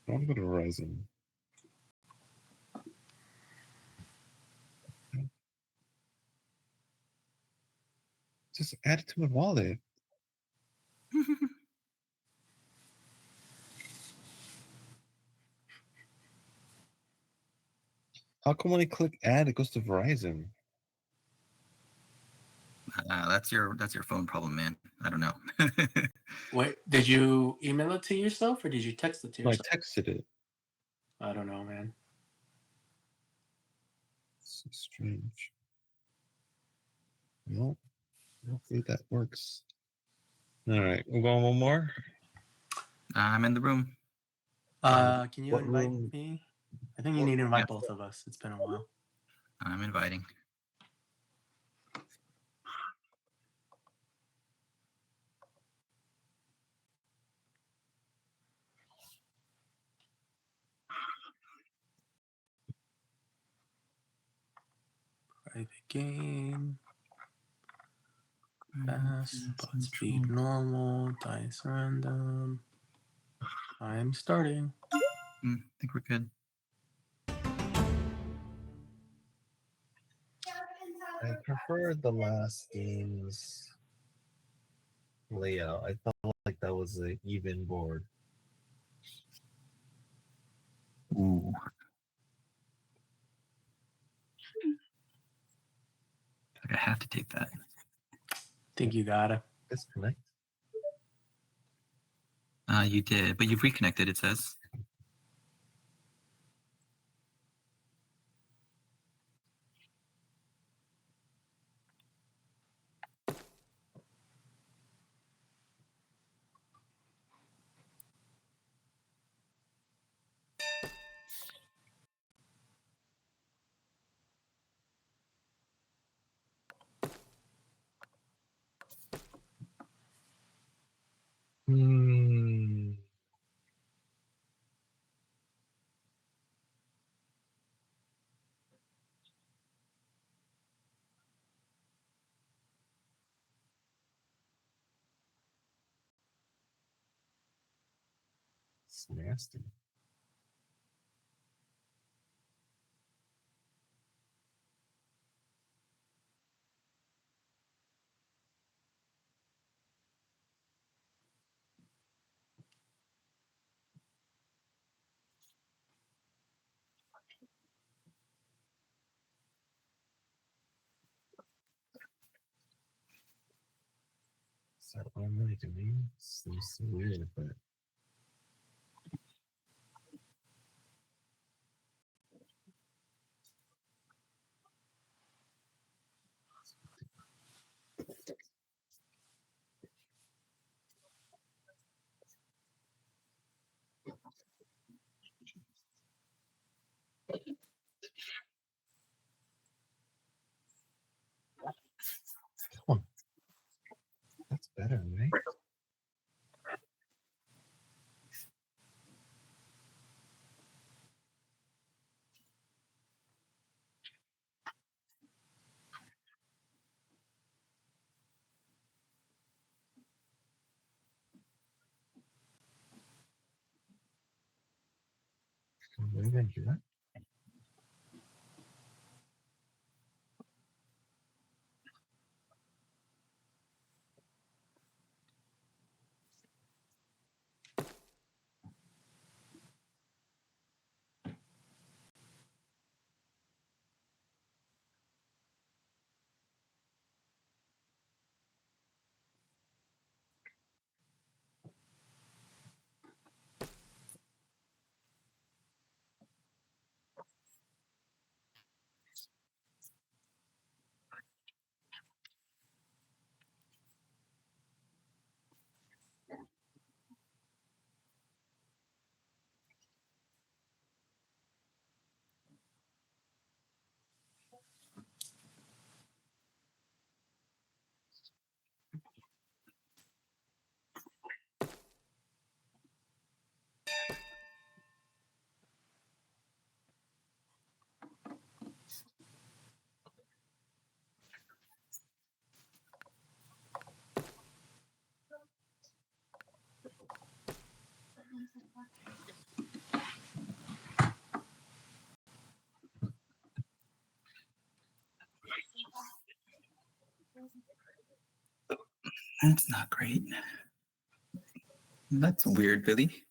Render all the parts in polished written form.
I want to go to Verizon. Just add it to my wallet. How come when I click add, it goes to Verizon? That's your phone problem, man. I don't know. Wait, did you email it to yourself or did you text it to No, I yourself? texted it. I don't know, man. So strange. No, hopefully that works. All right, we're going one more. I'm in the room. Can you what invite room? me? I think you need to invite both of us. It's been a while. I'm inviting. Private game. Fast, but speed normal, dice random. I'm starting. I think we're good. I prefer the last game's layout. I felt like that was an even board. Ooh. I have to take that. Think you gotta. Disconnect. You did, but you've reconnected, it says. It's nasty. Is that what I'm really doing? Seems so weird, but come on. That's better, right? What are you gonna do that? That's not great. That's weird, Billy.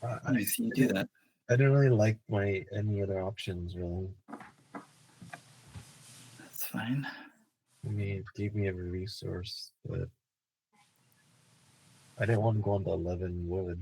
Let me see you do that. I don't really like any other options really. That's fine. I mean, it gave me every resource, but I didn't want to go on the 11 wood.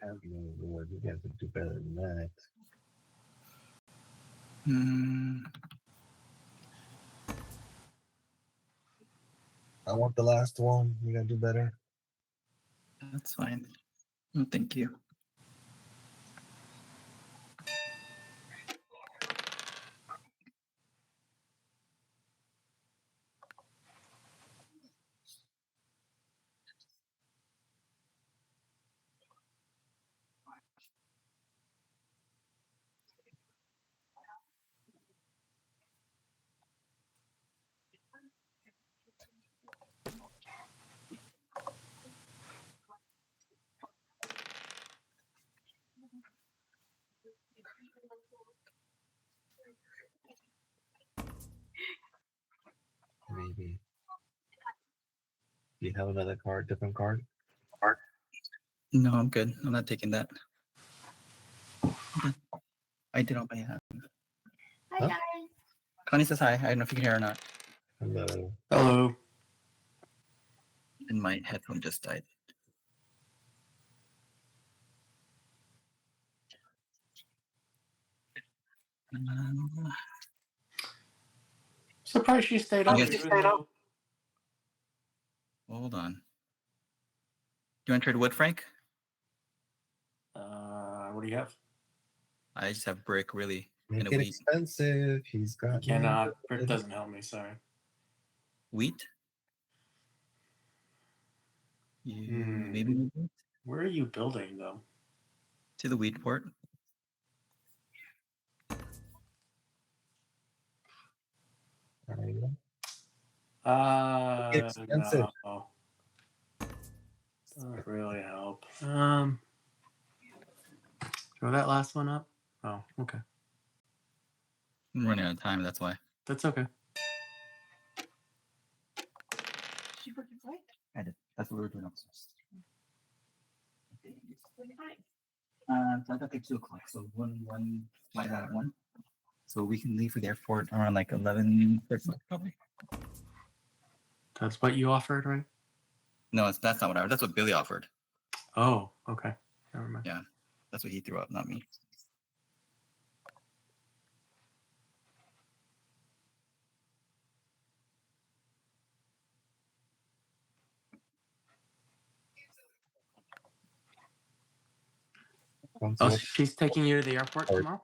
I have no wood. You guys would do better than that. I want the last one. You gotta do better. That's fine. Oh, thank you. Maybe. Do you have another card, different card? No, I'm good. I'm not taking that. I did on my hand. Hi, Huh? guys. Connie says hi. I don't know if you can hear her or not. Hello. Hello. And my headphone just died. Surprised she stayed up. Yes. Even though... Hold on. Do you want to trade wood, Frank? What do you have? I just have brick, really. Make And a it wheat. expensive. He's I got cannot. Brick doesn't help me. Sorry. Wheat? Maybe wheat? Where are you building though? To the wheat port. Expensive. No. Doesn't really help. Throw that last one up. Oh, okay. I'm running out of time, that's why. That's okay. She worked his life. I did. That's what we were doing upstairs. So I got there 2 o'clock. So one flight out at 1. So we can leave for the airport around like 11:30 probably. That's what you offered, right? No, that's not what I. That's what Billy offered. Oh, okay. Never mind. Yeah, that's what he threw up, not me. Oh, she's taking you to the airport tomorrow?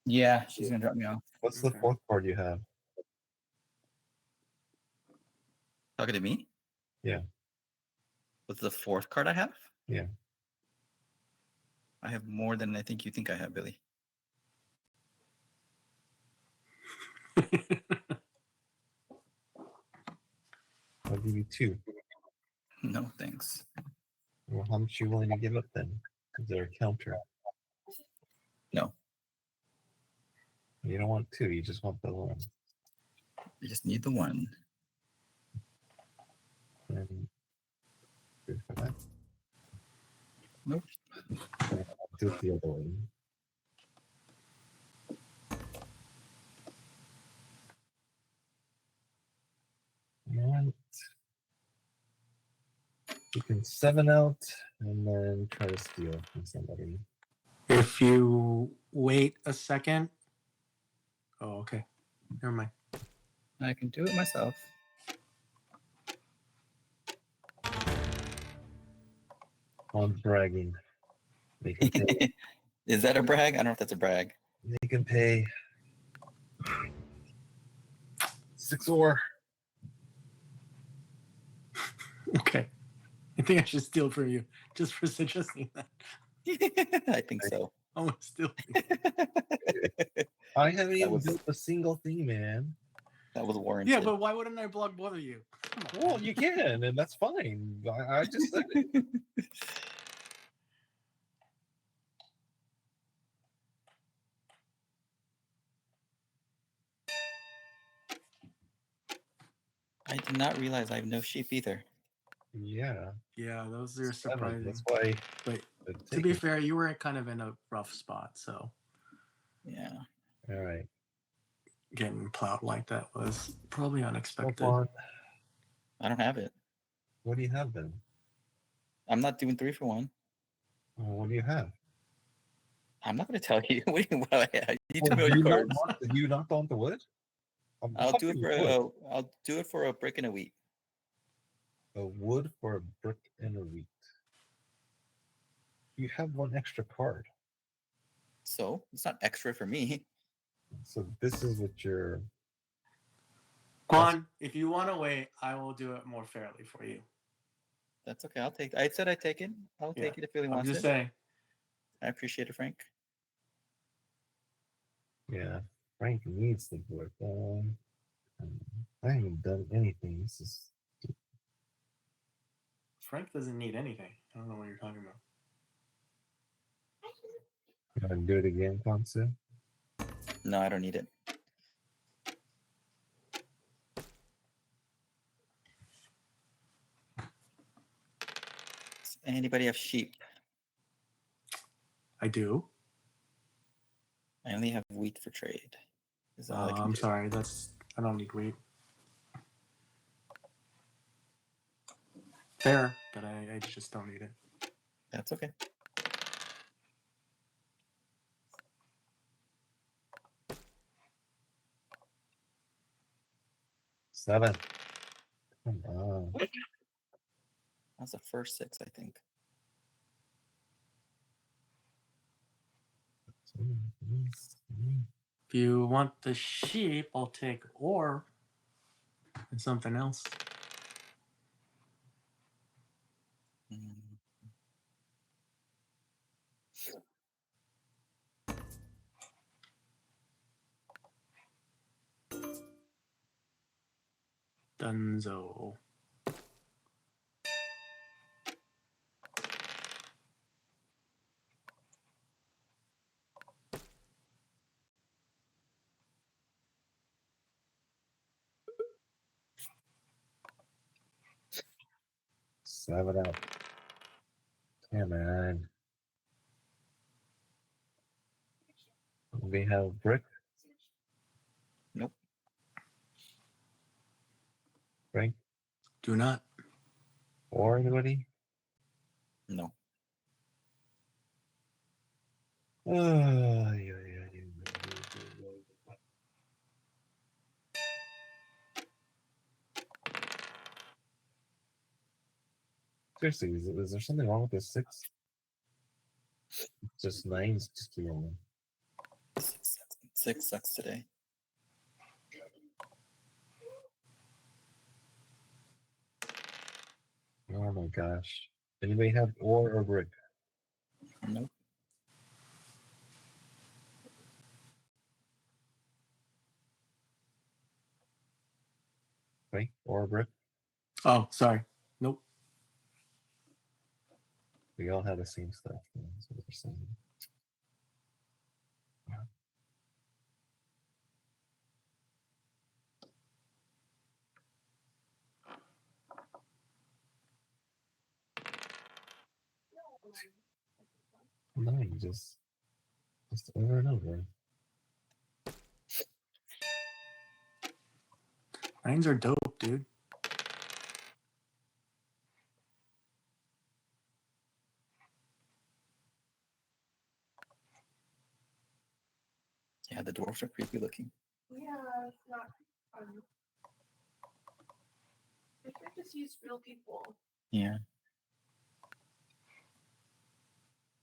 Yeah, she's gonna drop me off. What's the Okay. 4th card you have? Talking to me? Yeah. What's the 4th card I have? Yeah. I have more than I think you think I have, Billy. I'll give you 2. No, thanks. Well, how much are you willing to give up then? Is there a counter? No. You don't want 2, you just want the 1. I just need the 1. And good for that. Nope. Do it the other way. And you can 7 out and then try to steal from somebody. If you wait a second. Oh, okay. Never mind. I can do it myself. I'm bragging. They can pay. Is that a brag? I don't know if that's a brag. They can pay 6 ore. Okay. I think I should steal from you just for suggesting that. I think so. I'm gonna steal. I haven't even was- built a single thing, man. That was warranted. Yeah, but why wouldn't I block both of you? Come on, Well, man. you can, and that's fine. I just said it. I did not realize I have no sheep either. Yeah. Yeah, those are 7. surprising. That's why. But I to be fair, you were kind of in a rough spot, so Yeah. all right. getting plowed like that was probably unexpected. Come on. I don't have it. What do you have then? I'm not doing 3 for 1. What do you have? I'm not going to tell you. What do you, you Well, tell me all do your you cards. do you not want the wood? I'll do it for wood. I'll do it for a brick and a wheat. A wood for a brick and a wheat. You have 1 extra card. So it's not extra for me. So this is what you're. Kwan, if you want to wait, I will do it more fairly for you. That's okay. I'll take. I said I'd take it. I'll Yeah, take it if Billy I'm wants just it. saying. I appreciate it, Frank. Yeah, Frank needs the wood. I haven't done anything. This is. Frank doesn't need anything. I don't know what you're talking about. Gonna do it again, Konsu. No, I don't need it. Does anybody have sheep? I do. I only have wheat for trade. Is all I can I'm do. sorry. I don't need wheat. Fair, but I just don't need it. That's okay. Seven. Come on. That's the first 6, I think. If you want the sheep, I'll take ore and something else. Mm, Dunzo. Seven out. Come on. We have brick. Nope. Frank Do not. or anybody? No. Seriously, is there something wrong with this 6? Just 9's just too long. 6 sucks today. Oh my gosh. Anybody have ore or brick? Nope. Right? Ore or brick? Oh, sorry. Nope. We all have the same stuff. That's what we're saying. Nine, just over and over. Nines are dope, dude. Yeah, the dwarves are creepy looking. Yeah, it's not fun. They could just use real people. Yeah.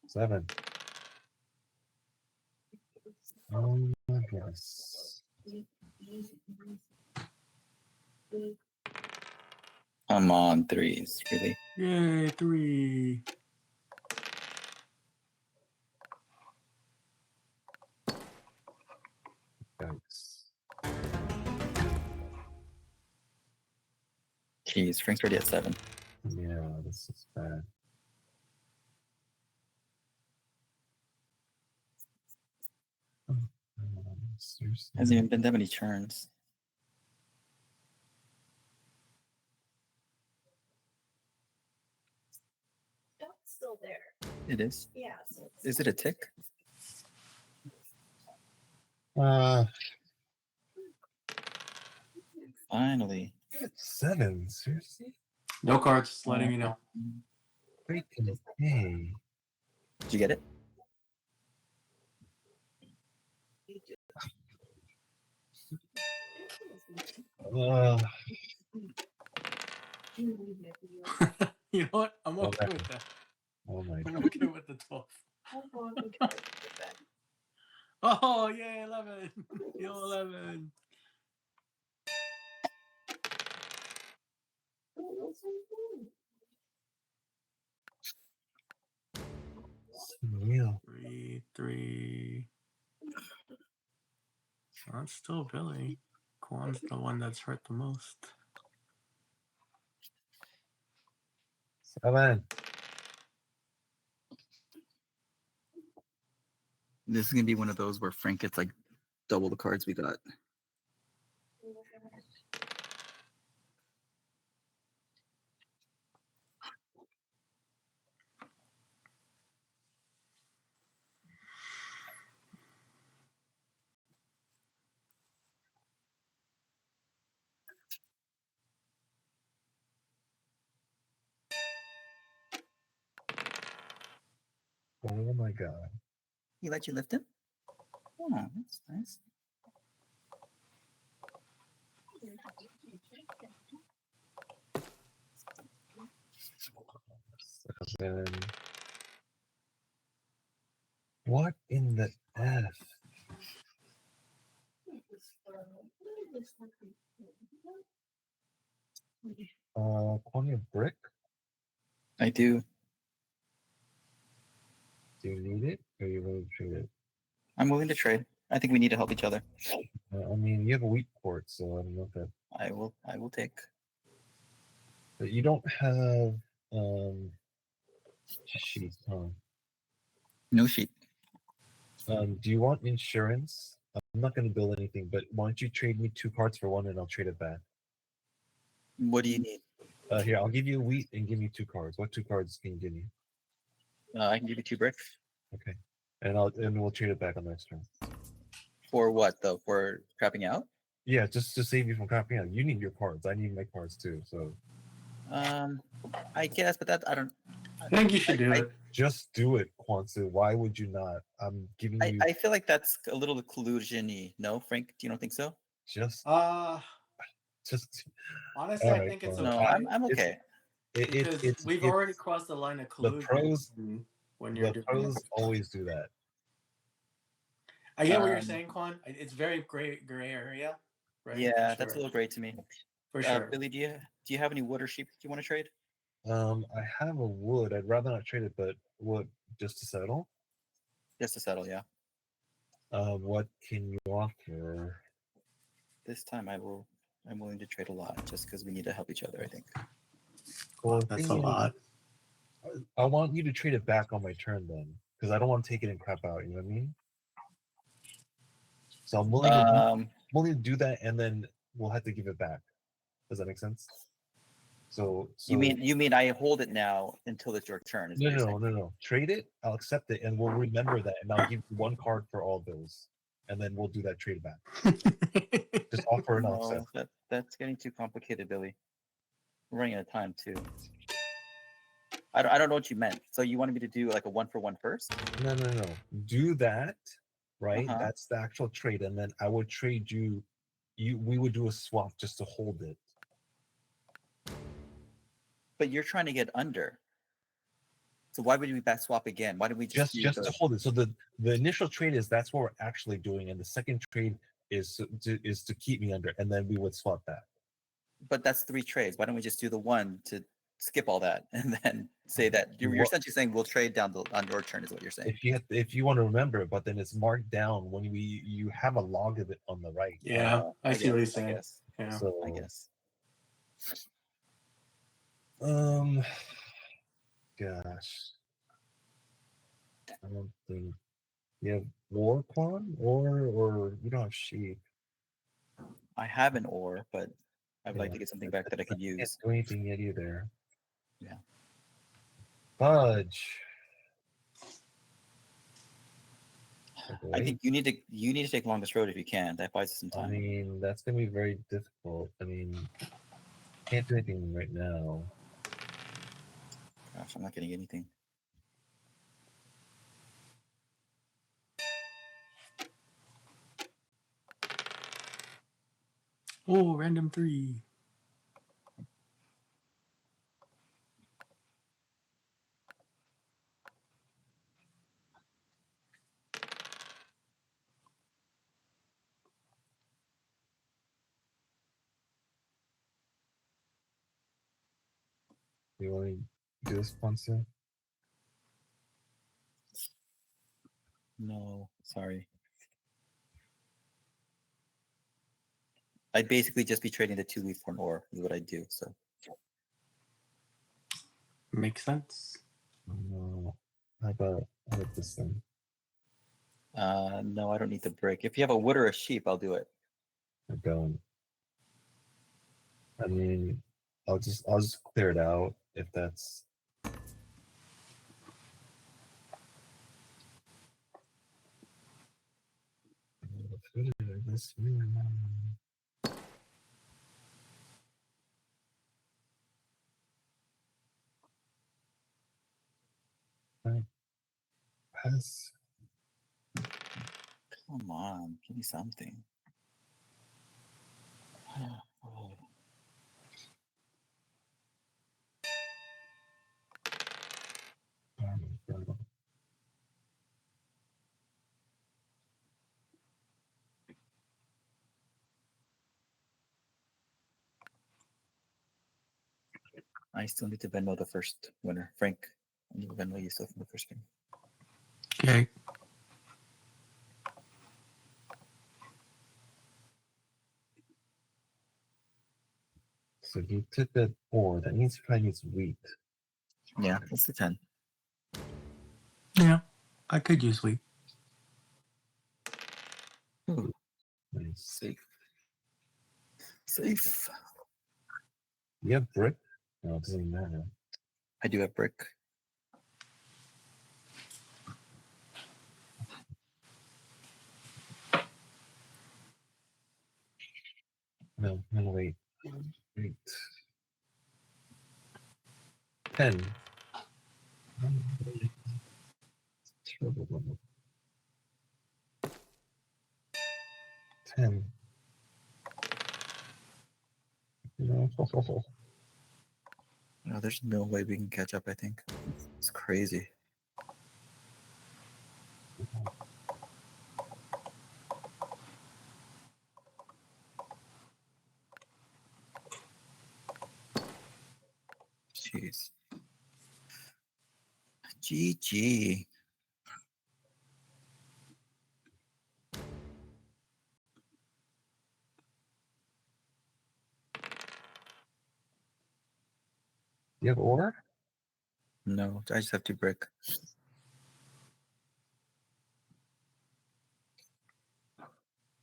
7. Oh my gosh. Come on, threes, really. Yay, 3. Yikes. Jeez, Frank's already at 7. Yeah, this is bad. Seriously. Hasn't even been that many turns. Dog's still there. It is. Yes. Is it a tick? Finally. 7, seriously? No cards, just letting you know. Freaking A. Did you get it? You know what? I'm okay Okay. with that. Oh my I'm god. okay with the 12. Oh, yay, 11. Yo, 11. Real. 3, 3. That's still Billy. Kwan's the one that's hurt the most. 7. This is gonna be one of those where Frank gets like double the cards we got. Oh my god. He let you lift him? Oh, that's nice. Seven. What in the F? Corner brick? I do. Do you need it? Or you willing to trade it? I'm willing to trade. I think we need to help each other. I mean, you have a weak port, so I don't know if that. I will take. But you don't have sheets, huh? No sheet. Do you want insurance? I'm not gonna build anything, but why don't you trade me 2 cards for 1 and I'll trade it back? What do you need? Here, I'll give you a wheat and give me 2 cards. What 2 cards can you give me? I can give you 2 bricks. Okay. And we'll trade it back on the next turn. For what though? For crapping out? Yeah, just to save you from copying out. You need your cards. I need my cards too. So I guess, but that I don't. I think you should do it. just do it, Kwanzaa. Why would you not? I'm giving you I feel like that's a little collusion-y. No, Frank, do you don't think so? just Honestly, all I right, think it's fine. No, okay. I'm okay. Because we've already crossed the line of collusion when you're the doing pros it. always do that. I get what you're saying, Quan. It's very gray area, right? Yeah, For that's a sure. little gray to me. For sure. Billy, do you have any wood or sheep you want to trade? I have a wood. I'd rather not trade it, but wood just to settle. Just to settle, yeah. What can you offer? This time I'm willing to trade a lot just because we need to help each other, I think. Well, That's a lot. I want you to trade it back on my turn then, because I don't want to take it and crap out. You know what I mean? So I'm willing to do that, and then we'll have to give it back. Does that make sense? So you mean I hold it now until it's your turn? Is what you're saying. No. Trade it. I'll accept it, and we'll remember that, and I'll give you 1 card for all those, and then we'll do that trade back. Just offer and I'll accept. No, that's getting too complicated, Billy. We're running out of time too. I don't know what you meant. So you wanted me to do like a 1-for-1 first? No. Do that, right? That's the actual trade, and then I would trade you. We would do a swap just to hold it. But you're trying to get under. So why would we back swap again? Why did we just to hold it? So the initial trade is that's what we're actually doing, and the second trade is to keep me under, and then we would swap that. but that's 3 trades. Why don't we just do the one to skip all that and then say that you're What- essentially saying we'll trade down on your turn is what you're saying. if you want to remember it, but then it's marked down when you have a log of it on the right. Yeah, I see what he's I saying. guess. Yeah. So I guess. Gosh, I don't think you have war Kwan or you don't have sheep. I have an ore, but I would like Yeah, to get something back that I could can't use. do anything yet either. Yeah. Fudge. I think you need to take longest road if you can. That buys us some I time. mean, that's gonna be very difficult. I mean, can't do anything right now. Gosh, I'm not getting anything. Oh, random 3. You want to do this one soon? No, sorry. I'd basically just be trading the 2 leaf for an ore is what I'd do. So Makes sense. No. How about this thing? no, I don't need the brick. If you have a wood or a sheep, I'll do it. I don't. I mean, I'll just clear it out if that's. Pass. Come on, give me something. Oh, I still need to Venmo the first winner, Frank. I need to Venmo you stuff in the first game. Okay. So he took that ore. That means he probably needs wheat. Yeah, it's the 10. Yeah, I could use wheat. Ooh, Nice. safe. Safe. You have brick? No, it doesn't matter. I do have brick. No, wait. Wait. 10. Terrible level. 10. No. No, there's no way we can catch up, I think. It's crazy. Jeez. GG. You have ore? No, I just have 2 brick.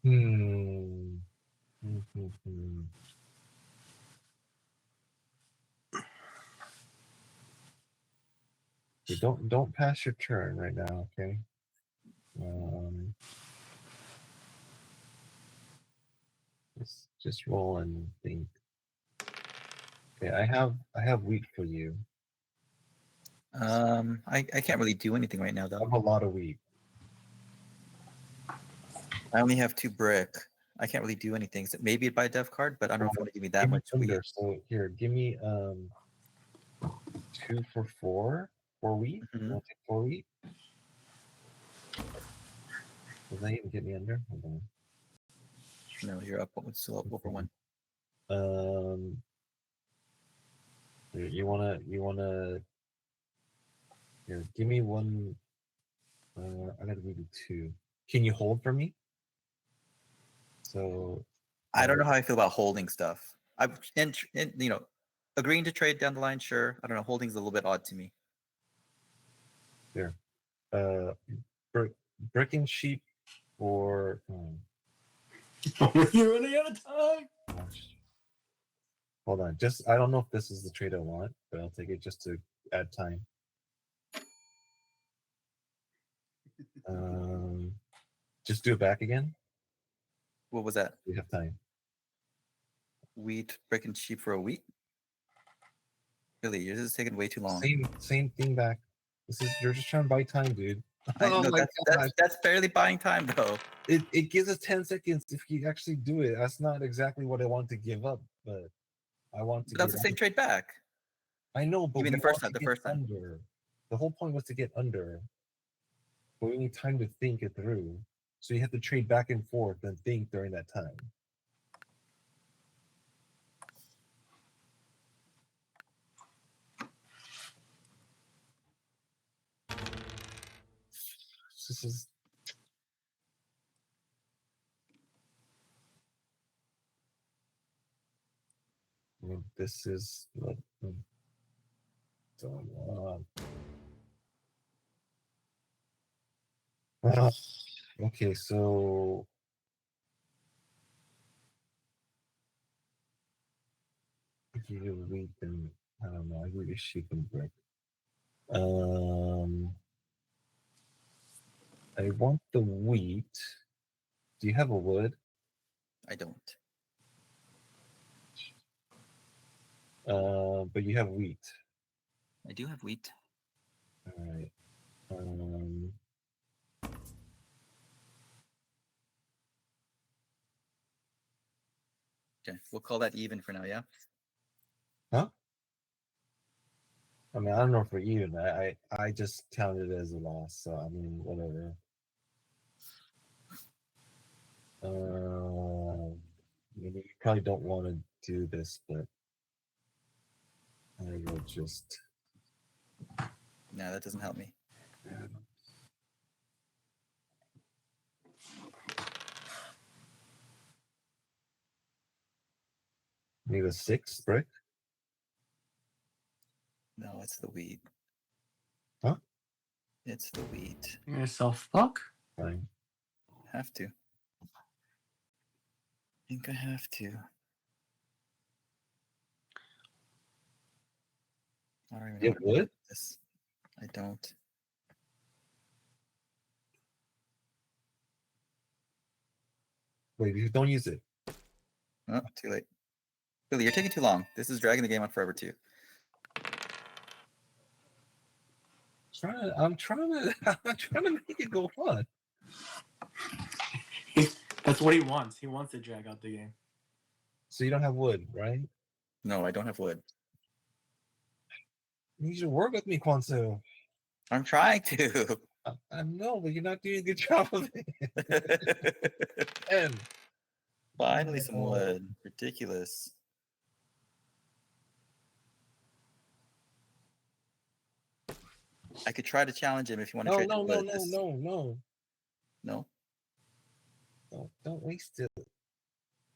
Hmm. Okay, don't pass your turn right now, okay? Just roll and think. Okay, I have wheat for you. I can't really do anything right now I though. have a lot of wheat. I only have 2 brick. I can't really do anything. So maybe it'd buy a dev card, but I don't know if you want to give me that Give me much wheat. thunder, so here, give me 2 for 4 wheat. Mhm. You want to take 4 wheat? Will they even get me under? Hold on. No, you're up. It's still up over 1. You wanna here, give me one. I gotta give you two. Can you hold for me? So I don't know how I feel about holding stuff. I've agreeing to trade down the line, sure. I don't know. Holding's a little bit odd to me. there. Uh, Breaking sheep or You're running out of time. gosh. Hold on. Just I don't know if this is the trade I want, but I'll take it just to add time. Just do it back again. What was that? We have time. Wheat breaking sheep for a wheat? Really, yours is taking way too long. Same thing back. You're just trying to buy time, dude. I Oh know my God. that's barely buying time though. It gives us 10 seconds if you actually do it. That's not exactly what I want to give up, but I want to But that's get the same trade back. I know, but You mean we the first want time? to The get first time. under. The whole point was to get under. But we need time to think it through. So you have to trade back and forth and think during that time. This is I mean, this is what I don't want. Okay, so you wheat and I don't know. I really sheep and brick. I want the wheat. Do you have a wood? I don't. But you have wheat. I do have wheat. All right. Okay, we'll call that even for now, yeah? Huh? I mean, I don't know if we're even. I just counted it as a loss. So I mean, whatever. You probably don't want to do this, but I will just. No, that doesn't help me. Need a 6 brick? No, it's the wheat. Huh? It's the wheat. Yourself fuck. Fine. Have to. I think I have to. I don't even know You what have to do wood? with this. I don't. Wait, you don't use it. Oh, too late. Billy, you're taking too long. This is dragging the game on forever too. I'm trying to make it go on. That's what he wants. He wants to drag out the game. So you don't have wood, right? No, I don't have wood. You should work with me, Kwanzaa. I'm trying to. I know, but you're not doing a good job of it. And Finally, some wood. Ridiculous. I could try to challenge him if you want to trade no, wood. No. Don't waste it.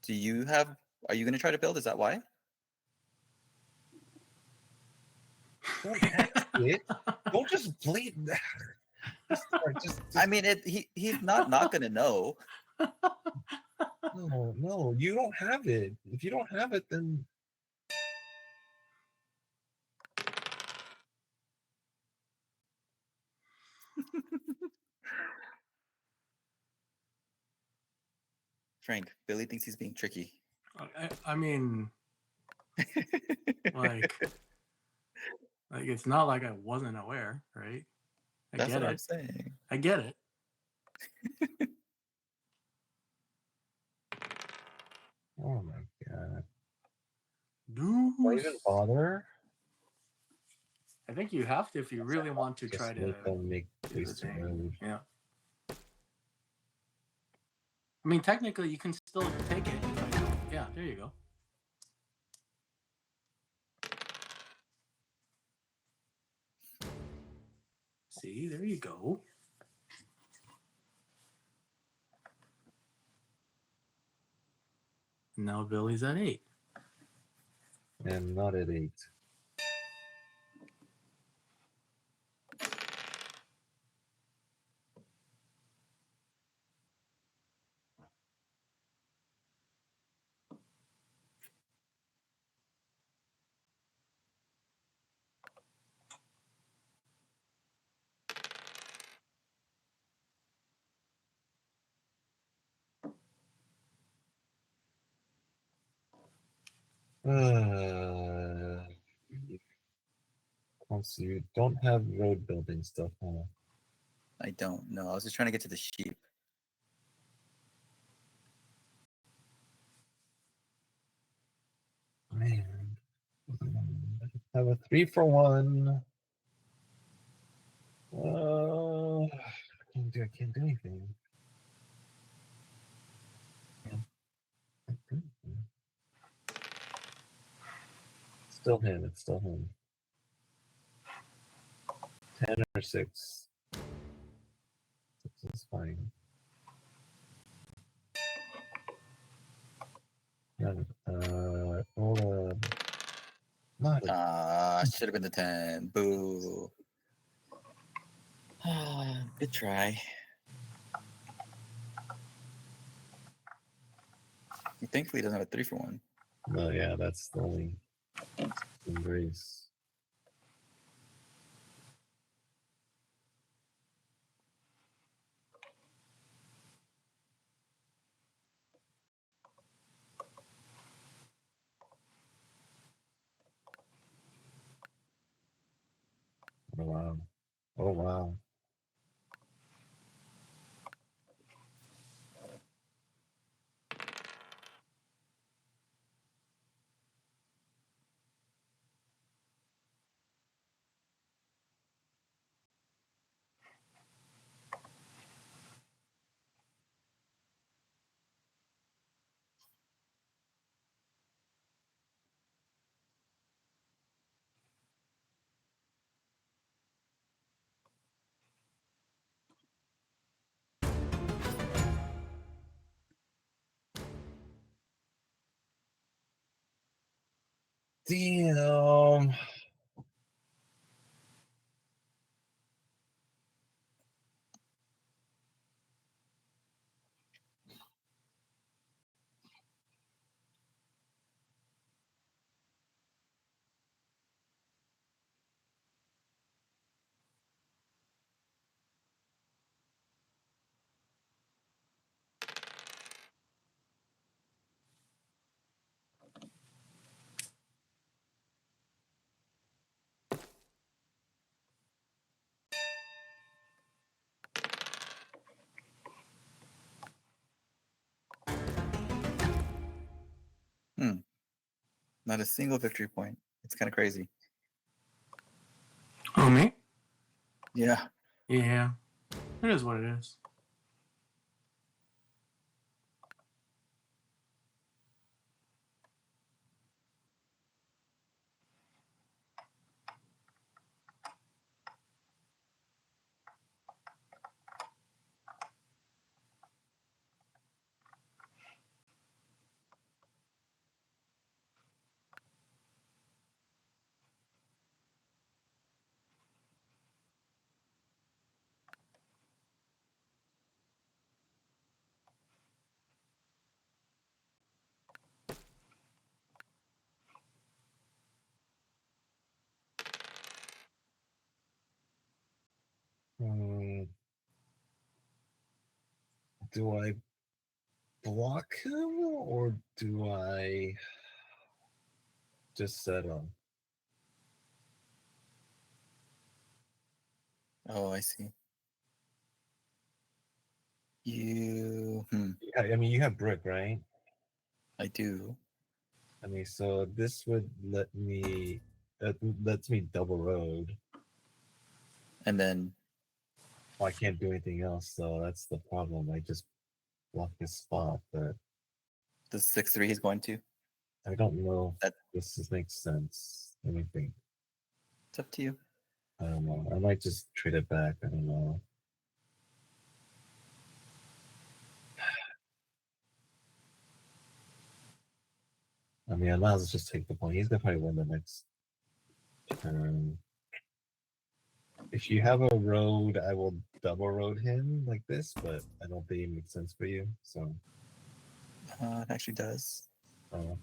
Do you have? Are you going to try to build? Is that why? Don't ask it. Don't just blame. I mean, he's not going to know. No, you don't have it. If you don't have it, then Frank, Billy thinks he's being tricky. I mean, like it's not like I wasn't aware, right? That's what I'm saying. I get it. oh my god. Dude. Why even bother? I think you have to if you really want to try to make do the thing. road. Yeah. I mean, technically, you can still take it. Like, yeah, there you go. See, there you go. Now Billy's at 8. And not at 8. So you don't have road building stuff, huh? I don't know. I was just trying to get to the sheep. Man. Have a 3 for 1. I can't do anything. Can't do anything. Still him, it's still him. 10 or 6. 6 is fine. Roll not a Should have been the 10. Boo. Good try. Thankfully, he doesn't have a 3 for 1. no, yeah, that's the only embrace. Oh wow. Oh wow. Damn. Not a single victory point. It's kind of crazy. Oh, me? Yeah. Yeah. It is what it is. Hmm. Do I block him or do I just set him? Oh, I see. You. Yeah, I mean, you have brick, right? I do. I mean, so this would let me, that lets me double road. And then Well, I can't do anything else, so that's the problem. I just block his spot, but the 6-3 he's going to. I don't know if That- this makes sense. Let me think. It's up to you. I don't know. I might just trade it back. I don't know. I mean, I might as well just take the point. He's gonna probably win the next turn. If you have a road, I will double road him like this, but I don't think it makes sense for you. So, It actually does. uh,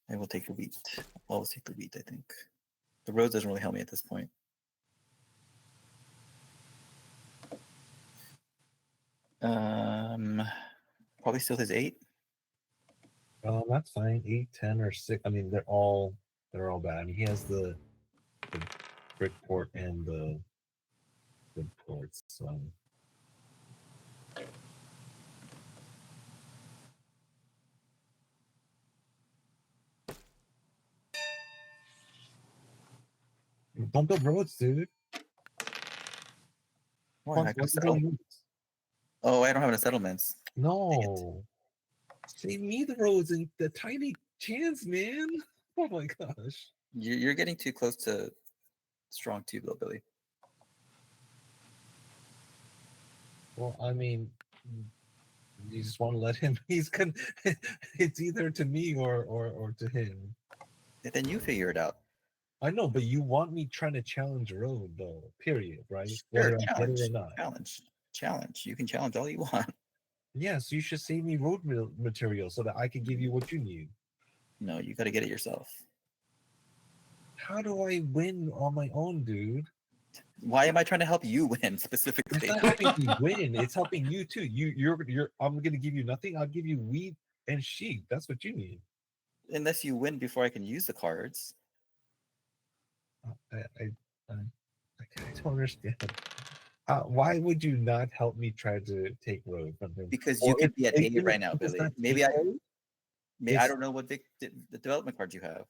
I will take the wheat. I'll always take the wheat, I think. The road doesn't really help me at this point. Probably still his 8. that's fine. 8, 10, or 6. I mean, they're all bad. I mean, he has the brick port and the wood ports. So. Don't build roads, dude. Why? I Why can you settle. building roads? Oh, I don't have any settlements. No. Save me the roads and the tiny chance, man. Oh my gosh. You're getting too close to strong 2, though, Billy. Well, I mean, you just want to let him. He's gonna. It's either to me or to him. Then you figure it out. I know, but you want me trying to challenge road though. Period. Right? Sure, Whether I get challenge. it or not. Challenge. You can challenge all you want. Yes, you should save me road material so that I can give you what you need. No, you got to get it yourself. How do I win on my own, dude? Why am I trying to help you win It's specifically? not helping me win. It's helping you too. You're. I'm gonna give you nothing. I'll give you wheat and sheep. That's what you need. Unless you win before I can use the cards. I don't understand. Why would you not help me try to take road from him? Because Or you could if- be at if 8 you right now, does Billy. not Maybe take I road, I it's- don't know what the development cards you have.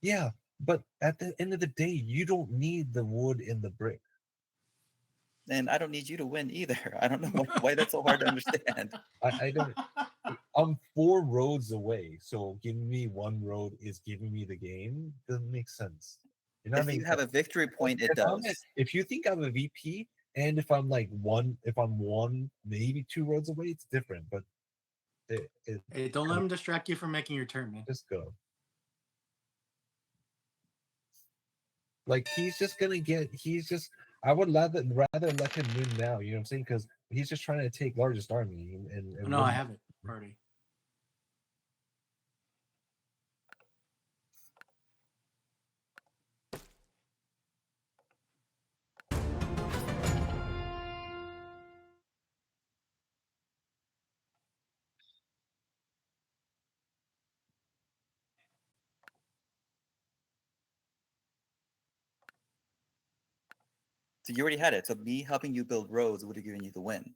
Yeah, but at the end of the day, you don't need the wood and the brick. And I don't need you to win either. I don't know why that's so hard to understand. I don't. I'm 4 roads away, so giving me 1 road is giving me the game. Doesn't make sense. You're not If you making have a victory point, it if I'm does. if you think I'm a VP, and if I'm like if I'm 1, maybe 2 roads away, it's different. But Hey, don't let him distract you from making your turn, man. just go. Like he's just gonna get. He's just. I would rather let him win now. You know what I'm saying? Because he's just trying to take largest army and No, win. I have it already. So you already had it. So me helping you build roads would have given you the win.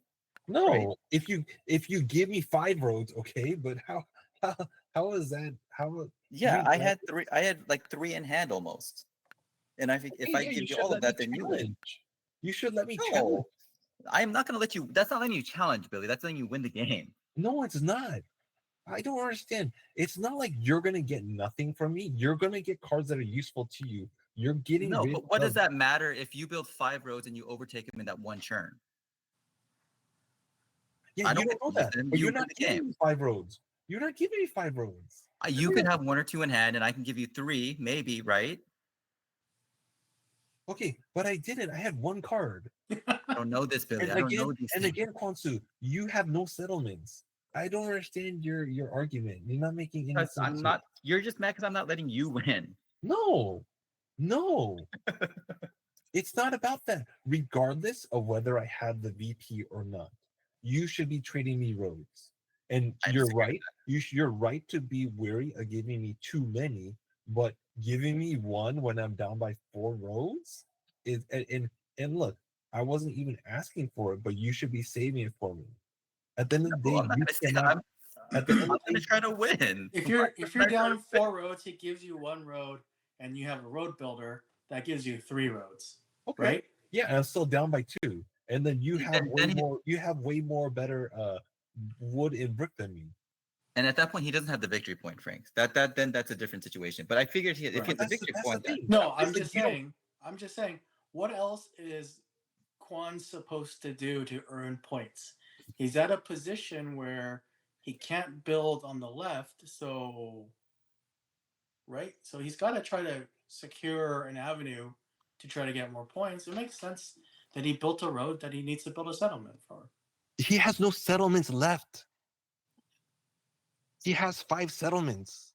No, Right. if you give me 5 roads, okay, but how is that? How? Yeah, you- I had 3. I had like 3 in hand almost. And I think if I yeah, give you you should all of let me that, then you win. challenge. You should let me No, challenge. I'm not gonna let you. That's not letting you challenge, Billy. That's letting you win the game. No, it's not. I don't understand. It's not like you're gonna get nothing from me. You're gonna get cards that are useful to you. You're getting No, rid but what does of- that matter if you build 5 roads and you overtake him in that one churn? Yeah, I you don't don't know get to use that. them, But you you're win not the giving game. me 5 roads. You're not giving me 5 roads. You can have 1 or 2 in hand, and I can give you 3, maybe, right? Okay, but I didn't. I had 1 card. I don't know this, Billy. I don't know these And things. again, Kwansu, you have no settlements. I don't understand your argument. You're not making any Because sense. I'm not. You're just mad because I'm not letting you win. No, no. It's not about that. Regardless of whether I have the VP or not, you should be trading me roads. And I you're disagree right. You're right to be wary of giving me too many, but giving me 1 when I'm down by 4 roads is and look, I wasn't even asking for it, but you should be saving it for me. At the end of the Well, day, I'm not you gonna say cannot. At the end I'm of the gonna day, try to win. If you're down 4 roads, he gives you 1 road, and you have a road builder that gives you 3 roads. okay, Right? yeah, and I'm still down by 2, and then you have Then he- way more better wood and brick than me. And at that point, he doesn't have the victory point, Frank. Then that's a different situation. But I figured he, if he Right. has a That's victory the point, then thing. No, It's I'm like just you don't- saying. I'm just saying. What else is Kwan supposed to do to earn points? He's at a position where he can't build on the left, so right. So he's got to try to secure an avenue to try to get more points. It makes sense that he built a road that he needs to build a settlement for. He has no settlements left. He has 5 settlements.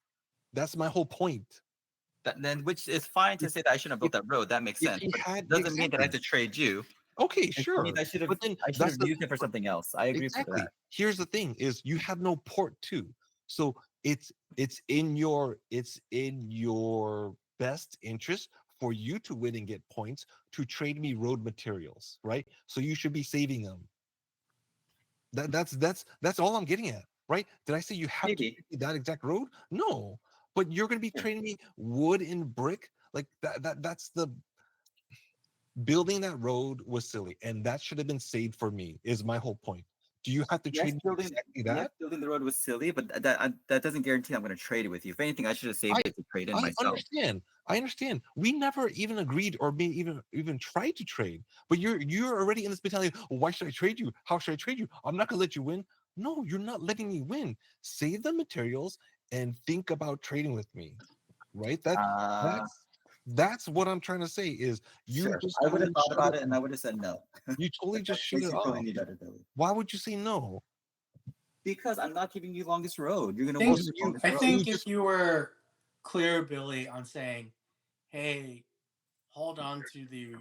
That's my whole point. then which is fine to say that I shouldn't have built that road. That makes If sense. he But had it doesn't mean that I have exactly. to trade you. Okay, It sure. means I should have But then I should that's have the used it for something else. I agree with exactly. that. Here's the thing: is you have no port too, so it's in your best interest for you to win and get points to trade me road materials, right? So you should be saving them. That's all I'm getting at, right? Did I say you have to Maybe. trade me that exact road? No, but you're going to be Yeah. trading me wood and brick, like that's the building that road was silly, and that should have been saved for me. Is my whole point. Do you have to Yes, trade me building exactly yes, that? building the road was silly, but that doesn't guarantee I'm going to trade it with you. If anything, I should have saved it to trade in I myself. understand. I understand. We never even agreed or maybe even tried to trade. But you're already in this mentality. "Oh, why should I trade you? How should I trade you? I'm not gonna let you win." No, you're not letting me win. Save the materials and think about trading with me. Right? Uh, That's what I'm trying to say is you sure. just I would have totally thought shut about it it and off. I would have said no. You totally just shut Makes it you feel off. any better, Billy. Why would you say no? Because I'm not giving you longest road. You're I gonna think, win the you- longest I road. think just- if you were clear, Billy, on saying, "Hey, hold on to the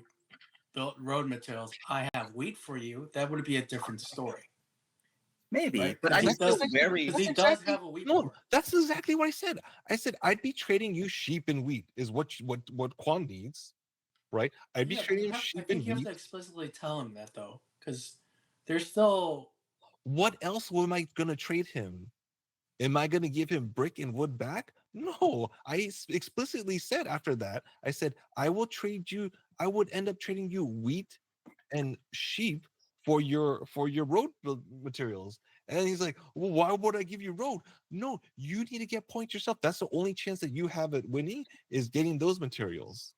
built road materials. I have wheat for you," that would be a different story. Maybe, Right, but 'cause I'm he still does- very. Because he That's does exactly- have a wheat No, board. that's exactly what I said. I said I'd be trading you sheep and wheat is what Quan needs, right? I'd be Yeah, but trading you him have, I sheep think and you have wheat. to explicitly tell him that though, because there's still What else am I gonna trade him? Am I gonna give him brick and wood back? No, explicitly said after that. I said I will trade you. I would end up trading you wheat and sheep for your road materials. And he's like, well, why would I give you road? No, you need to get points yourself. That's the only chance that you have at winning is getting those materials.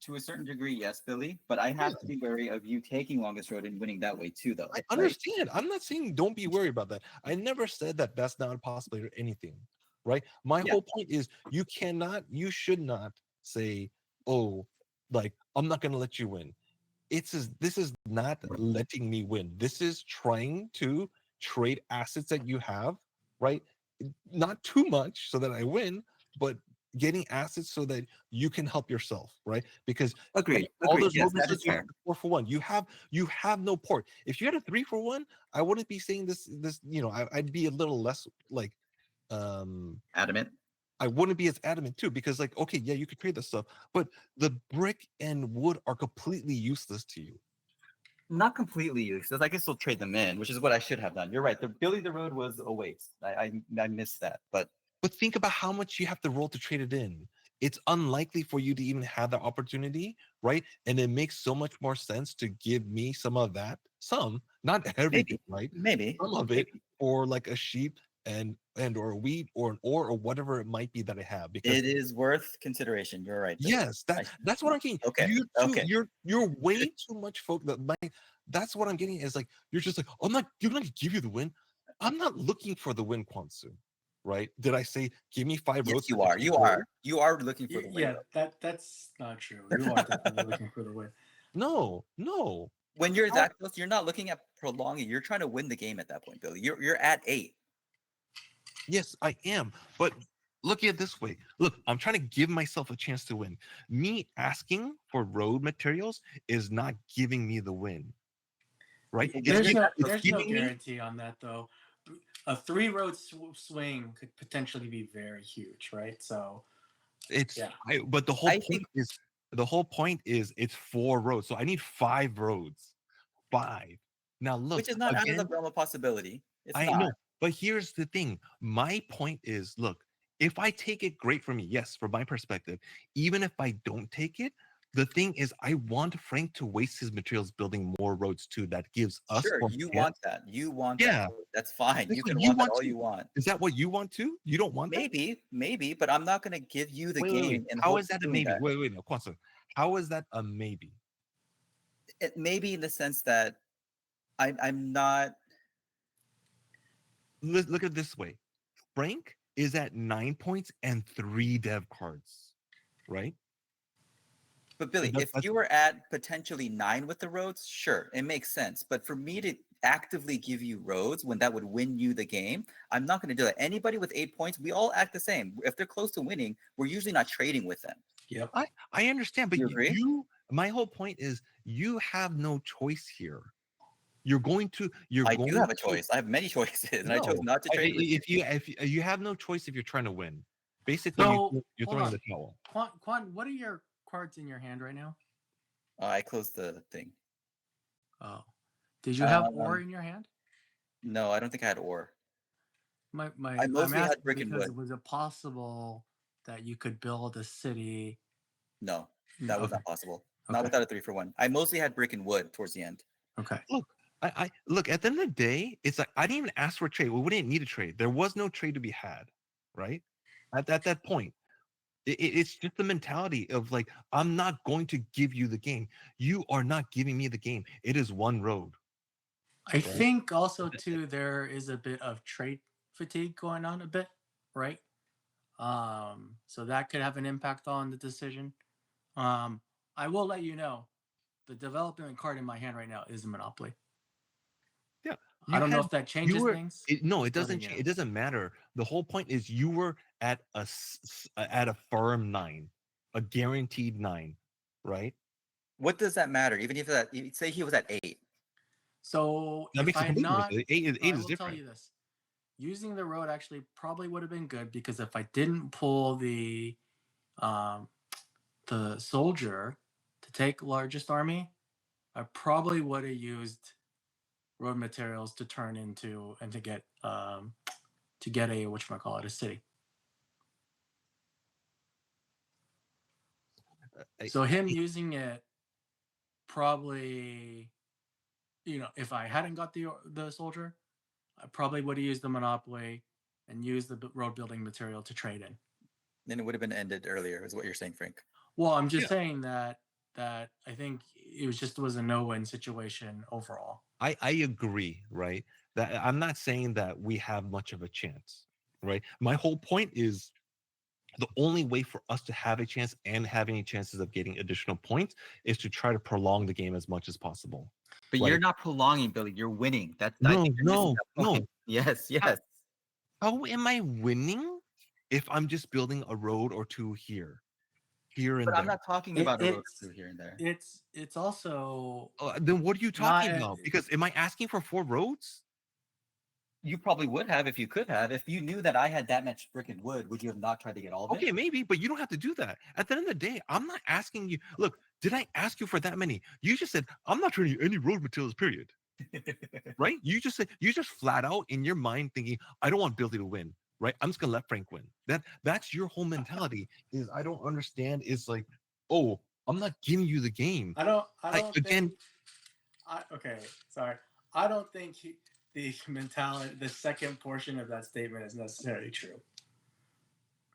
To a certain degree, yes, Billy, but I have to be wary of you taking longest road and winning that way too, though. I right? understand. I'm not saying don't be worried about that. I never said that that's not a possibility or anything, right? My Yeah. whole point is you should not say, oh, like, I'm not going to let you win. This is not letting me win. This is trying to trade assets that you have, right? Not too much so that I win, but getting assets so that you can help yourself, right? Because Agreed. all Agreed. those Yes, road that is missions, you have fair. the 4-for-1. You have no port. If you had a 3-for-1, I wouldn't be saying this. I'd be a little less like Adamant. I wouldn't be as adamant too, because like, okay, yeah, you could trade this stuff, but the brick and wood are completely useless to you. Not completely useless. I can still trade them in, which is what I should have done. You're right. The Billy the Road was a waste. I missed that, but But think about how much you have to roll to trade it in. It's unlikely for you to even have that opportunity, right? And it makes so much more sense to give me some of that, not everything, right? maybe. Some of it for like a sheep and or a wheat or an ore or whatever it might be that I have. Because It is worth consideration. You're right. Billy. yes, that's what I'm getting. Okay, okay. You're way too much that's what I'm getting is like you're just like, I'm not gonna give you the win. I'm not looking for the win, Kwansu. Right? Did I say give me 5 Yes, roads? you are. You are. You are looking for the win. yeah, that's not true. You are definitely looking for the win. No. When you're that close, you're not looking at prolonging. You're trying to win the game at that point, Billy. You're at 8. Yes, I am. But look at it this way. Look, I'm trying to give myself a chance to win. Me asking for road materials is not giving me the win. Right? There's no it's giving me guarantee on that though. A 3-road swing could potentially be very huge, right? So it's yeah. but the whole I point is it's 4 roads. So I need 5 roads. 5. Now look, which is not out of again, the realm of possibility. It's I not. know, but here's the thing. My point is, look, if I take it, great for me. Yes, from my perspective. Even if I don't take it, the thing is, I want Frank to waste his materials building more roads too. That gives us Sure, more you chance. want that. You want Yeah. that. That's fine. That's You what can you want that want all too. you want. Is that what you want too? You don't want that? Maybe, but I'm not gonna give you the game in How hopes is that of a doing maybe? that. Wait, no, Kwanzaa. How is that a maybe? It maybe in the sense that I'm not. Look at it this way. Frank is at 9 points and 3 dev cards, right? But Billy, That- if that's- you were at potentially 9 with the roads, sure, it makes sense. But for me to actively give you roads when that would win you the game, I'm not going to do that. Anybody with 8 points, we all act the same. If they're close to winning, we're usually not trading with them. Yep. I understand, but You agree? my whole point is you have no choice here. You're going to I do have a choice. I have many choices, and I chose No, not to trade with you. if you have no choice if you're trying to win. Basically, So, you're hold throwing on. the towel. Quan, what are your cards in your hand right now? I closed the thing. Oh, did you have Um, ore in your hand? No, I don't think I had ore. My, I I'm mostly had asking brick and because wood. was it possible that you could build a city? No, that was Okay. not possible. Not Okay. without a 3-for-1. I mostly had brick and wood towards the end. Okay. Look, I look at the end of the day, it's like I didn't even ask for a trade. We didn't need a trade. There was no trade to be had, right? At that point, it's just the mentality of like I'm not going to give you the game. You are not giving me the game. It is one road. I think also too there is a bit of trade fatigue going on a bit, right? So that could have an impact on the decision. I will let you know the development card in my hand right now is a monopoly. Yeah, I don't know if that changes things. No, it Just doesn't. letting you know. It doesn't matter. The whole point is you were at at a firm 9, a guaranteed 9, right? What does that matter? Even if that, say he was at 8. So That if makes a I had complete not, difference. Eight so I is will tell different. you this: using the road actually probably would have been good because if I didn't pull um, the soldier to take largest army, I probably would have used road materials to turn into and to get a whatchamacallit, a city. So him using it probably, if I hadn't got the soldier, I probably would have used the monopoly and used the road building material to trade in. Then it would have been ended earlier, is what you're saying, Frank. Well, I'm just saying that I think it was a no-win situation overall. I agree, right? That I'm not saying that we have much of a chance, right? My whole point is the only way for us to have a chance and have any chances of getting additional points is to try to prolong the game as much as possible. But Right. you're not prolonging, Billy. You're winning. I No, think you're missing no, that point. no. Yes. How am I winning if I'm just building a road or two here and But I'm there? not talking about a road through here and there. It's also Then what are you talking not- about? Because am I asking for 4 roads? You probably would have if you could have. If you knew that I had that much brick and wood, would you have not tried to get all of Okay, it? maybe, but you don't have to do that. At the end of the day, I'm not asking you. Look, did I ask you for that many? You just said I'm not trading you any road materials. Period. Right? You just said you just flat out in your mind thinking I don't want Billy to win. Right? I'm just gonna let Frank win. That's your whole mentality. Is I don't understand. Is like, oh, I'm not giving you the game. I don't Again. okay, sorry. I don't think the mentality, the second portion of that statement is necessarily true.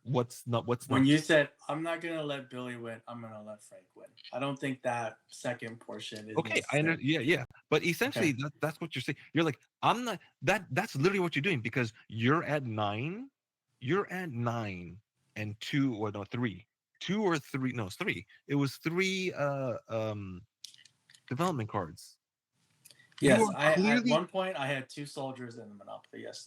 What's not? When you said I'm not gonna let Billy win, I'm gonna let Frank win. I don't think that second portion is okay. I know. Yeah. But essentially, that's what you're saying. You're like, I'm not. That's literally what you're doing because you're at 9. You're at 9 and 2 or no 3. 2 or 3. No, it's 3. It was 3. Development cards. Yes, at one point I had 2 soldiers in the monopoly. Yes.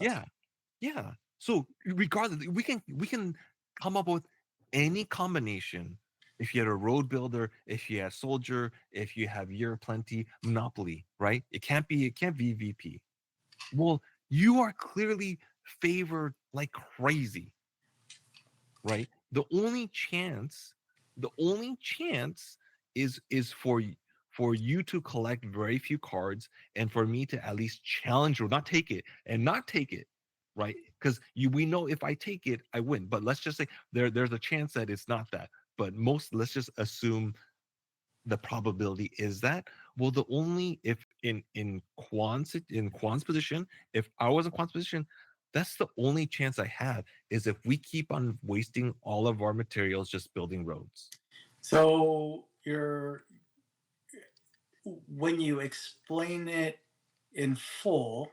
Yeah. So regardless, we can come up with any combination. If you had a road builder, if you had soldier, if you have year plenty, monopoly, right? It can't be VP. Well, you are clearly favored like crazy, right? The only chance is for you to collect very few cards and for me to at least challenge or not take it, right? Because we know if I take it, I win. But let's just say there's a chance that it's not that. But let's just assume the probability is that? Well, the only if in Kwan's position, if I was in Kwan's position, that's the only chance I have is if we keep on wasting all of our materials just building roads. So when you explain it in full,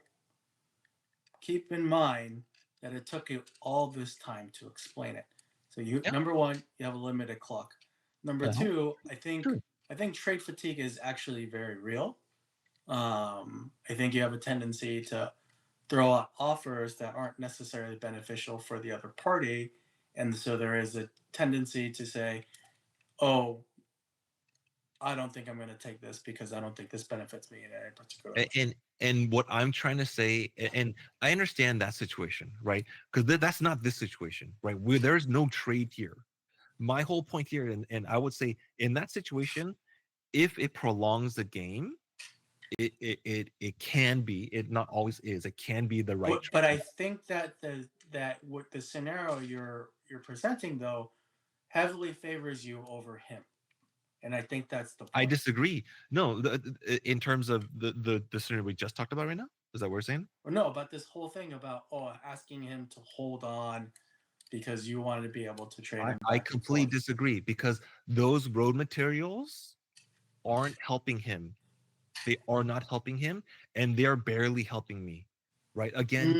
keep in mind that it took you all this time to explain it. So Yeah. number one, you have a limited clock. Number Uh-huh. two, I think True. trade fatigue is actually very real. I think you have a tendency to throw out offers that aren't necessarily beneficial for the other party, and so there is a tendency to say, "Oh, I don't think I'm going to take this because I don't think this benefits me in any particular way." And what I'm trying to say, and I understand that situation, right? Because that's not this situation, right? Where there's no trade here. My whole point here, and I would say in that situation, if it prolongs the game, it can be, it not always is, it can be the right But I trade. think that what the scenario you're presenting though heavily favors you over him, and I think that's the I point. disagree. No, in terms of the scenario we just talked about right now, is that what we're saying? Or no, about this whole thing about asking him to hold on because you wanted to be able to trade him I back and completely forth. disagree because those road materials aren't helping him. They are not helping him, and they're barely helping me. Right? I Again,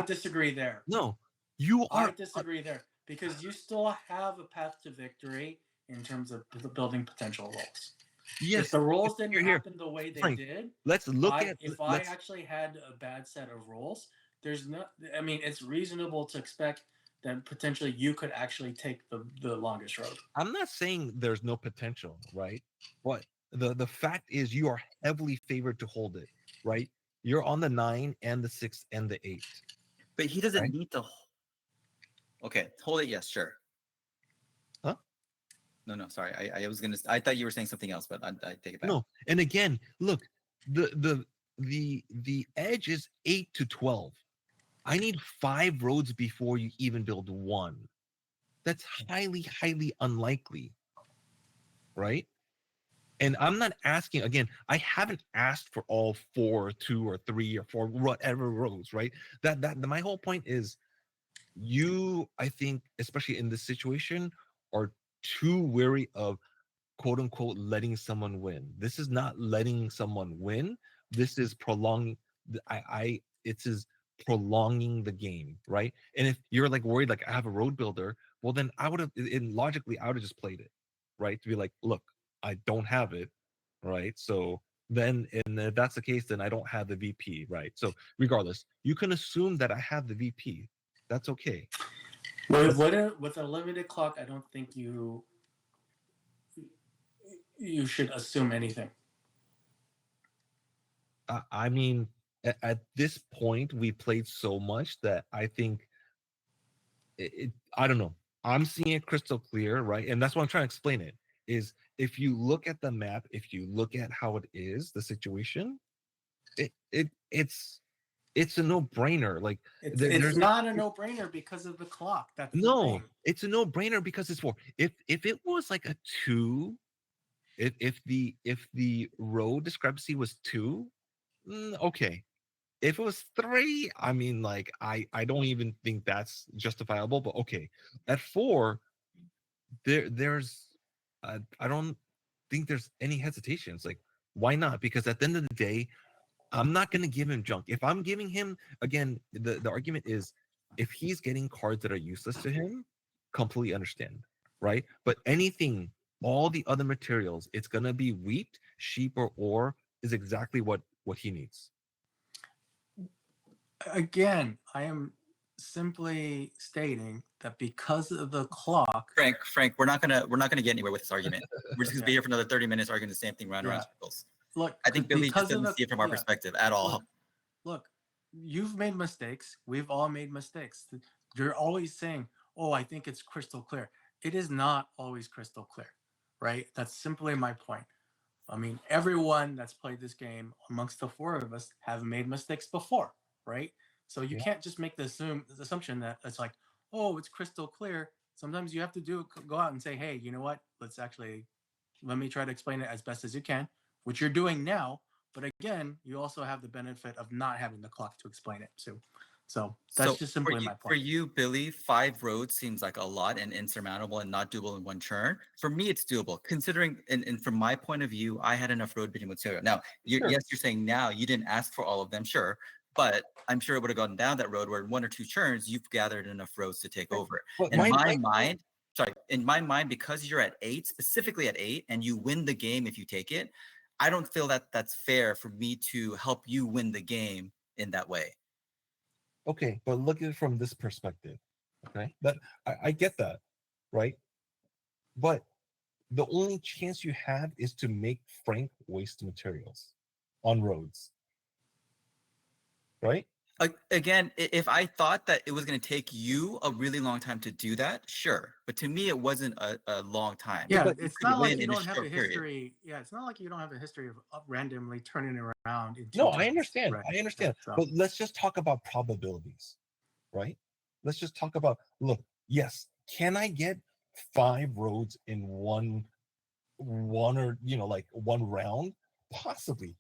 disagree there. no, you I are. disagree there because you still have a path to victory in terms of the building potential roles. If Yes. the roles didn't Here, happen the way they Frank. did, Let's look at. if I Let's. actually had a bad set of roles, there's no. I mean, it's reasonable to expect that potentially you could actually take the longest road. I'm not saying there's no potential, right? But the fact is, you are heavily favored to hold it, right? You're on the 9 and the 6 and the 8. But he doesn't Right? need to. Okay, hold it. Yes, sure. Huh? No, sorry. I was gonna. I thought you were saying something else, but I take it back. No. And again, look, the edge is 8 to 12. I need 5 roads before you even build one. That's highly unlikely, right? And I'm not asking again. I haven't asked for all 4, 2, or 3, or 4, whatever rows, right? That my whole point is, you, I think, especially in this situation, are too wary of quote unquote letting someone win. This is not letting someone win. This is prolonging. It is prolonging the game, right? And if you're like worried, like I have a road builder, well then I would have, and logically I would have just played it, right? To be like, look, I don't have it, right? So then, and if that's the case, then I don't have the VP, right? So regardless, you can assume that I have the VP. That's okay. With a limited clock, I don't think you should assume anything. I mean, at this point, we played so much that I think I don't know. I'm seeing it crystal clear, right? And that's what I'm trying to explain it is if you look at the map, if you look at how it is, the situation, it it it's it's a no-brainer. Like It's there's not a no-brainer because of the clock. That's the no, thing. it's a no-brainer because it's 4. If it was like a 2, if the road discrepancy was 2, okay. If it was 3, I mean, like I don't even think that's justifiable. But okay, at 4, there's I don't think there's any hesitations. Like, why not? Because at the end of the day, I'm not gonna give him junk. If I'm giving him, again, the argument is if he's getting cards that are useless to him, completely understand, right? But anything, all the other materials, it's gonna be wheat, sheep, or ore is exactly what he needs. Again, I am simply stating that because of the clock. Frank, we're not gonna get anywhere with this argument. We're just gonna be here for another 30 minutes arguing the same thing round and round circles. Look, I think Billy just because of doesn't see it from our perspective at all. Look, you've made mistakes. We've all made mistakes. You're always saying, "Oh, I think it's crystal clear." It is not always crystal clear, right? That's simply my point. I mean, everyone that's played this game amongst the 4 of us have made mistakes before, right? So you Yeah. can't just make the assumption that it's like, "Oh, it's crystal clear." Sometimes you have to go out and say, "Hey, you know what? Let's actually let me try to explain it as best as you can, which you're doing now. But again, you also have the benefit of not having the clock to explain it too. So that's So just for simply you, my for point. you, Billy, 5 roads seems like a lot and insurmountable and not doable in one turn. For me, it's doable considering, and from my point of view, I had enough road bidding material. Now, Sure. yes, you're saying now you didn't ask for all of them, sure, but I'm sure it would have gone down that road where in 1 or 2 turns you've gathered enough roads to take over it. But In my my mind, sorry, in my mind, because you're at 8, specifically at 8, and you win the game if you take it, I don't feel that that's fair for me to help you win the game in that way. okay, but look at it from this perspective. Okay, that I get that, right? But the only chance you have is to make Frank waste materials on roads, right? Again, if I thought that it was going to take you a really long time to do that, sure. But to me, it wasn't a long time. Yeah, but You it's could not like win you in a don't have a short period. history. Yeah, it's not like you don't have a history of randomly turning around in 2 No, turns. I understand. Right. I understand. So, But let's just talk about probabilities, right? Let's just talk about look, yes, can I get 5 roads in one or like one round? Possibly.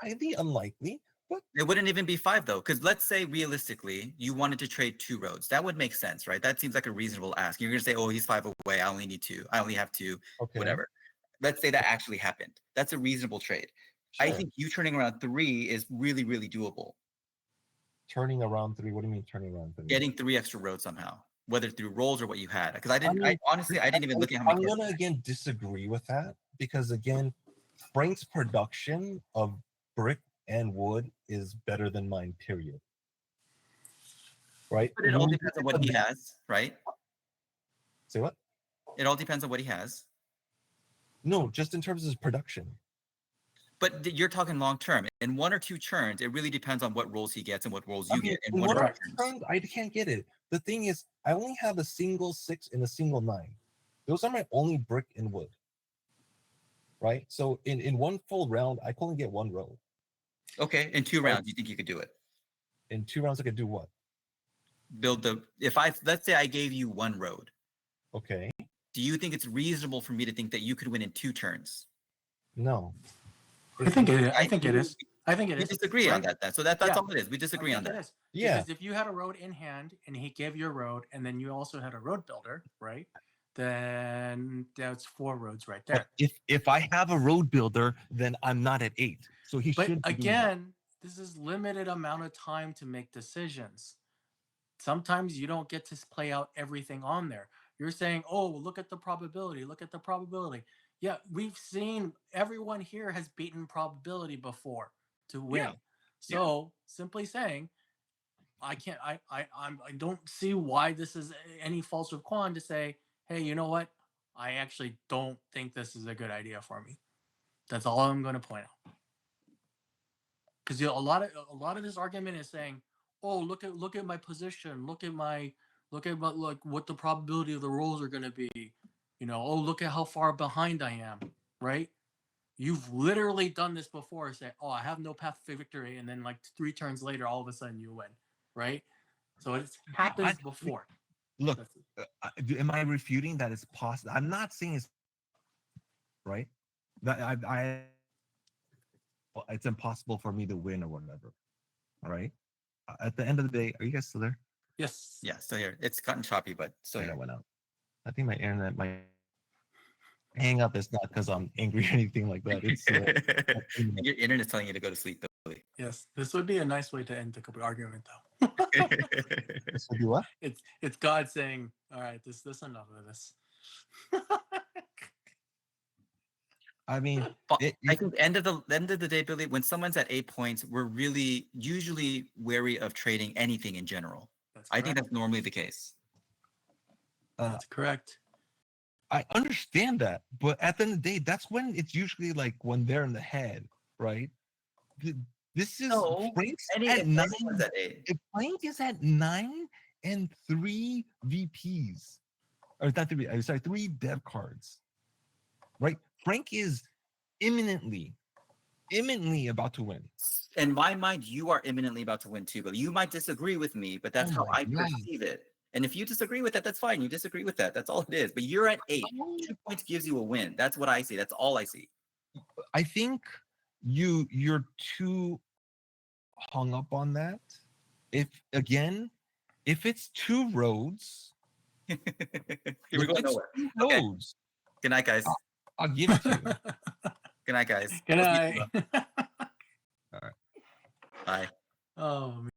Highly unlikely, but It wouldn't even be 5 though, because let's say realistically you wanted to trade 2 roads. That would make sense, right? That seems like a reasonable ask. You're gonna say, "Oh, he's 5 away. I only need 2. I only have 2." okay. Whatever. Let's say that actually happened. That's a reasonable trade. I Sure. think you turning around 3 is really, really doable. Turning around 3. What do you mean turning around 3? Getting 3 extra roads somehow, whether through rolls or what you had. Because I didn't. mean, Honestly, I didn't even look at how many. I'm gonna again disagree with that because again, Frank's production of brick and wood is better than mine. Period. Right? But it all depends on what he has, right? Say what? It all depends on what he has. No, just in terms of his production. But you're talking long term. In 1 or 2 turns, it really depends on what rolls he gets and what rolls you get in in 1 or 2 one turns. turns, I can't get it. The thing is, I only have a single 6 and a single 9. Those are my only brick and wood. Right? So in one full round, I can only get 1 road. Okay, in 2 rounds, you think you could do it? In 2 rounds, I could do what? Build the. Let's say I gave you 1 road. Okay. Do you think it's reasonable for me to think that you could win in 2 turns? No. I think it is. I think it is. I think it We is. disagree on that then. So that's Yeah. all it is. We disagree on It that. is. Yeah. Because if you had a road in hand and he gave you a road, and then you also had a road builder, right? Then that's 4 roads right there. But if I have a road builder, then I'm not at 8. So he But should be doing that. again, this is limited amount of time to make decisions. Sometimes you don't get to play out everything on there. You're saying, "Oh, look at the probability. Look at the probability." Yeah, we've seen everyone here has beaten probability before to win. Yeah. So simply saying, I can't. I don't see why this is any fault of Kwan to say, "Hey, you know what? I actually don't think this is a good idea for me." That's all I'm going to point out. Because a lot of this argument is saying, "Oh, look at my position. Look at like what the probability of the rolls are going to be. Oh, look at how far behind I am." Right? You've literally done this before. Say, "Oh, I have no path to victory," and then like 3 turns later, all of a sudden you win. Right? So it's happens before. Look, am I refuting that it's possible? I'm not saying it's right. That it's impossible for me to win or whatever. All right. At the end of the day, are you guys still there? Yes. Yeah, still here. It's gotten choppy, but still I here. went out. I think my internet might hang up. It's not because I'm angry or anything like that. It's Your internet's telling you to go to sleep, Billy. Yes. This would be a nice way to end the argument, though. this would be what? It's God saying, "All right, this enough of this." I mean, I think end of the day, Billy, when someone's at 8 points, we're really usually wary of trading anything in general. I think that's normally the case. That's correct. I understand that, but at the end of the day, that's when it's usually like when they're in the head, right? This is Frank's at 9. If Frank is at 9 and 3 VPs, or not 3, I'm sorry, 3 dev cards, right? Frank is imminently about to win. In my mind, you are imminently about to win too, but you might disagree with me, but that's how I perceive it. And if you disagree with that, that's fine. You disagree with that. That's all it is. But you're at 8. 2 points gives you a win. That's what I see. That's all I see. I think you're too hung up on that. If it's 2 roads, Here we if go it's nowhere. 2 Okay. roads, Good night, guys. I'll give it to you. Good night, guys. Good We'll see you night.